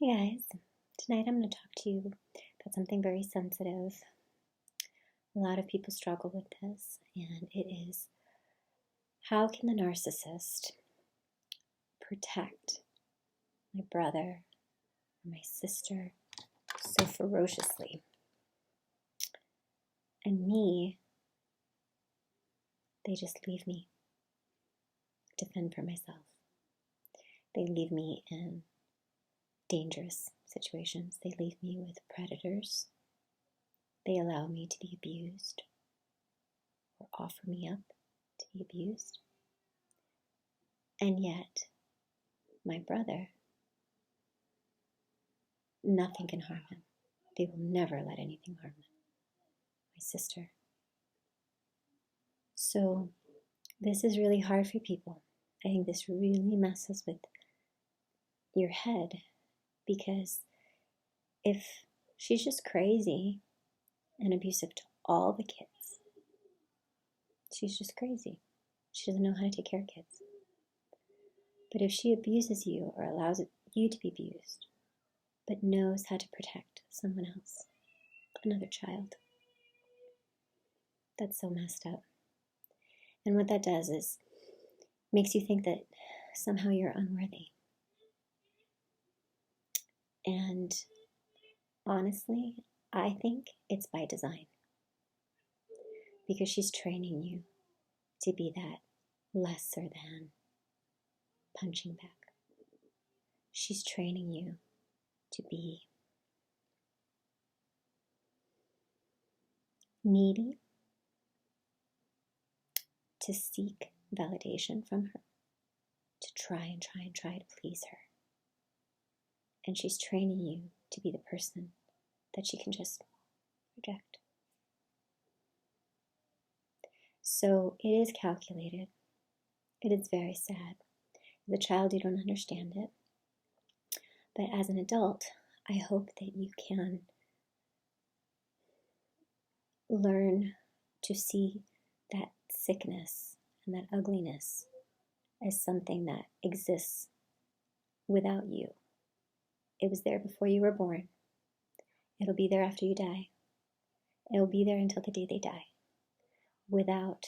Hey guys, tonight I'm going to talk to you about something very sensitive. A lot of people struggle with this, and it is how can the narcissist protect my brother or my sister so ferociously? And me, they just leave me to fend for myself. They leave me in dangerous situations. They leave me with predators. They allow me to be abused or offer me up to be abused. And yet, my brother, nothing can harm him. They will never let anything harm them. My sister. So, this is really hard for people. I think this really messes with your head because if she's just crazy and abusive to all the kids, she's just crazy. She doesn't know how to take care of kids. But if she abuses you or allows you to be abused, but knows how to protect someone else, another child, that's so messed up. And what that does is makes you think that somehow you're unworthy. And honestly, I think it's by design. Because she's training you to be that lesser than punching bag. She's training you to be needy, to seek validation from her, to try to please her. And she's training you to be the person that she can just reject. So it is calculated. It is very sad. As a child, you don't understand it. But as an adult, I hope that you can learn to see that sickness and that ugliness as something that exists without you. It was there before you were born. It'll be there after you die. It'll be there until the day they die, without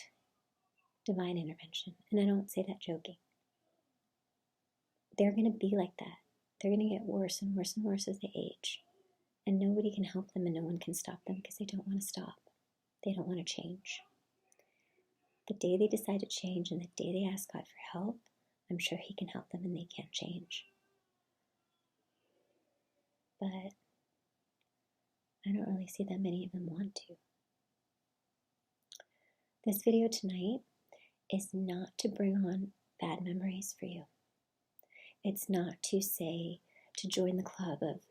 divine intervention. And I don't say that joking. They're going to be like that. They're going to get worse and worse and worse as they age. And nobody can help them and no one can stop them because they don't want to stop. They don't want to change. The day they decide to change and the day they ask God for help, I'm sure He can help them and they can change. But I don't really see that many of them want to. This video tonight is not to bring on bad memories for you. It's not to say, to join the club of,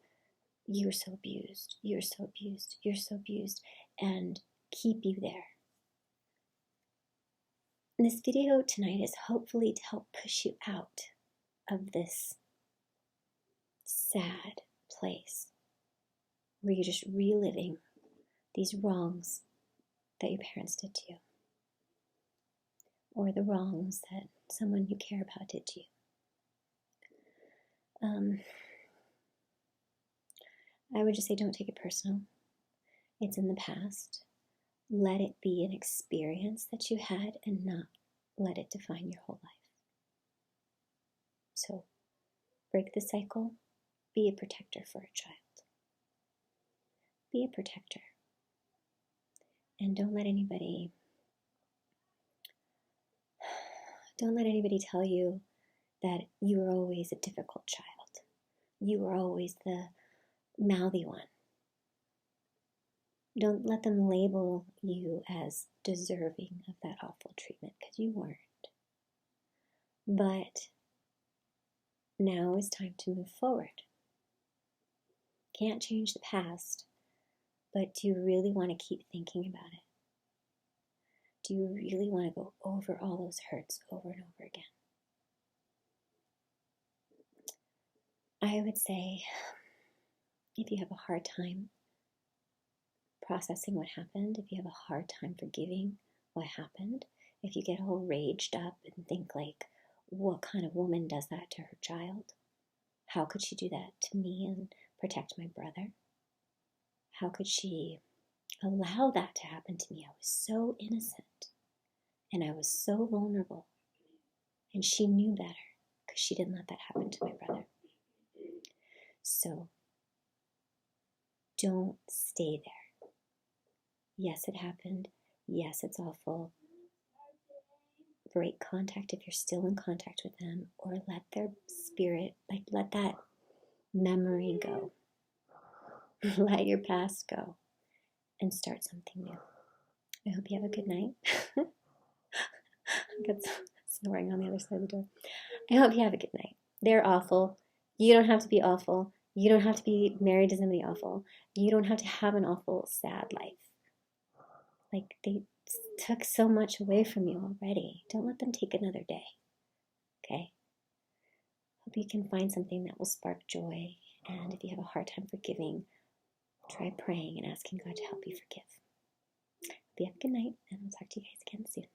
you're so abused, you're so abused, you're so abused, and keep you there. And this video tonight is hopefully to help push you out of this sad place where you're just reliving these wrongs that your parents did to you, or the wrongs that someone you care about did to you. I would just say don't take it personal. It's in the past. Let it be an experience that you had and not let it define your whole life. So break the cycle. Be a protector for a child. Be a protector. And don't let anybody tell you that you were always a difficult child. You were always the mouthy one. Don't let them label you as deserving of that awful treatment, because you weren't. But now is time to move forward. Can't change the past, but do you really want to keep thinking about it? Do you really want to go over all those hurts over and over again? I would say, if you have a hard time processing what happened, if you have a hard time forgiving what happened, if you get all raged up and think like, what kind of woman does that to her child? How could she do that to me and protect my brother? How could she allow that to happen to me? I was so innocent and I was so vulnerable. And she knew better because she didn't let that happen to my brother. So don't stay there. Yes, it happened. Yes, it's awful. Break contact if you're still in contact with them, or let their spirit, let that memory go. Let your past go and start something new. I hope you have a good night. I got snoring on the other side of the door. I hope you have a good night. They're awful. You don't have to be awful. You don't have to be married to somebody awful. You don't have to have an awful, sad life. They took so much away from you already. Don't let them take another day. Okay? Hope you can find something that will spark joy. And if you have a hard time forgiving, try praying and asking God to help you forgive. Hope you have a good night, and I'll talk to you guys again soon.